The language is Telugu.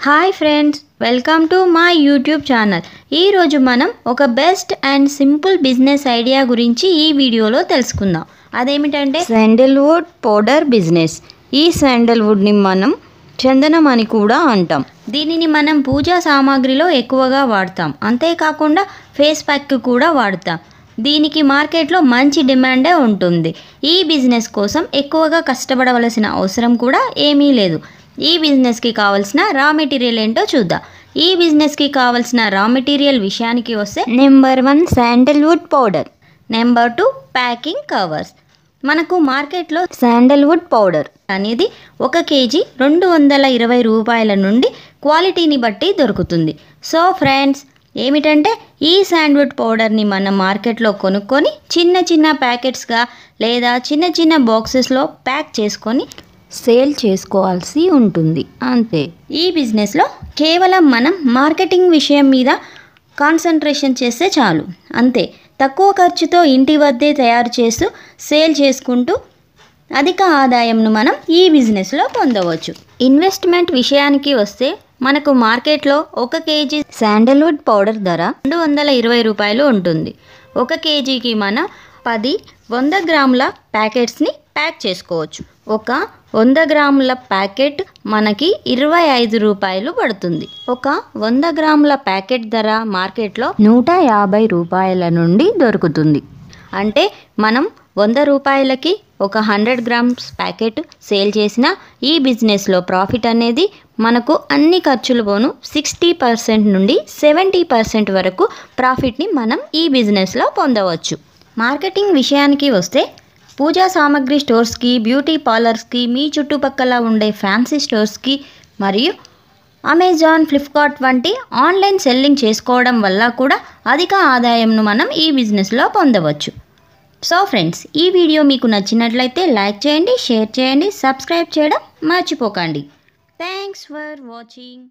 Hi friends, welcome to my YouTube channel. ఈరోజు మనం ఒక best and simple business idea గురించి ఈ వీడియోలో తెలుసుకుందాం. అదేమిటంటే శాండల్వుడ్ పౌడర్ బిజినెస్. ఈ శాండల్వుడ్ని మనం చందనం అని కూడా అంటాం. దీనిని మనం పూజా సామాగ్రిలో ఎక్కువగా వాడతాం. అంతేకాకుండా ఫేస్ ప్యాక్ కూడా వాడతాం. దీనికి మార్కెట్లో మంచి డిమాండే ఉంటుంది. ఈ బిజినెస్ కోసం ఎక్కువగా కష్టపడవలసిన అవసరం కూడా ఏమీ లేదు. ఈ బిజినెస్కి కావాల్సిన రా మెటీరియల్ ఏంటో చూద్దాం. ఈ బిజినెస్కి కావాల్సిన రా మెటీరియల్ విషయానికి వస్తే number 1 sandalwood powder, number 2 packing covers. మనకు మార్కెట్లో శాండల్వుడ్ పౌడర్ అనేది 1 కేజీ 220 రూపాయల నుండి క్వాలిటీని బట్టి దొరుకుతుంది. సో ఫ్రెండ్స్, ఏమిటంటే ఈ శాండల్వుడ్ పౌడర్ని మనం మార్కెట్లో కొనుక్కొని చిన్న చిన్న ప్యాకెట్స్గా లేదా చిన్న చిన్న బాక్సెస్లో ప్యాక్ చేసుకొని సేల్ చేసుకోవాల్సి ఉంటుంది. అంతే. ఈ బిజినెస్లో కేవలం మనం మార్కెటింగ్ విషయం మీద కాన్సన్ట్రేషన్ చేస్తే చాలు. అంతే. తక్కువ ఖర్చుతో ఇంటి వద్దే తయారు చేస్తూ సేల్ చేసుకుంటూ అధిక ఆదాయంను మనం ఈ బిజినెస్లో పొందవచ్చు. ఇన్వెస్ట్మెంట్ విషయానికి వస్తే మనకు మార్కెట్లో 1 కేజీ శాండల్వుడ్ పౌడర్ ధర 220 రూపాయలు ఉంటుంది. 1 కేజీకి మనం 10 100 గ్రాముల ప్యాకెట్స్ని ప్యాక్ చేసుకోవచ్చు. ఒక 100 గ్రాముల ప్యాకెట్ మనకి 25 రూపాయలు పడుతుంది. ఒక 100 గ్రాముల ప్యాకెట్ ధర మార్కెట్లో 150 రూపాయల నుండి దొరుకుతుంది. అంటే మనం 100 రూపాయలకి ఒక 100 గ్రామ్స్ ప్యాకెట్ సేల్ చేసిన ఈ బిజినెస్లో ప్రాఫిట్ అనేది మనకు అన్ని ఖర్చులు పోను 60% నుండి 70% వరకు ప్రాఫిట్ని మనం ఈ బిజినెస్లో పొందవచ్చు. మార్కెటింగ్ విషయానికి వస్తే పూజా సామాగ్రి స్టోర్స్కి, బ్యూటీ పార్లర్స్కి, మీ చుట్టుపక్కల ఉండే ఫ్యాన్సీ స్టోర్స్కి మరియు అమెజాన్, ఫ్లిప్కార్ట్ వంటి ఆన్లైన్ సెల్లింగ్ చేసుకోవడం వల్ల కూడా అధిక ఆదాయంను మనం ఈ బిజినెస్లో పొందవచ్చు. సో ఫ్రెండ్స్, ఈ వీడియో మీకు నచ్చినట్లయితే లైక్ చేయండి, షేర్ చేయండి, సబ్స్క్రైబ్ చేయడం మర్చిపోకండి. Thanks for watching.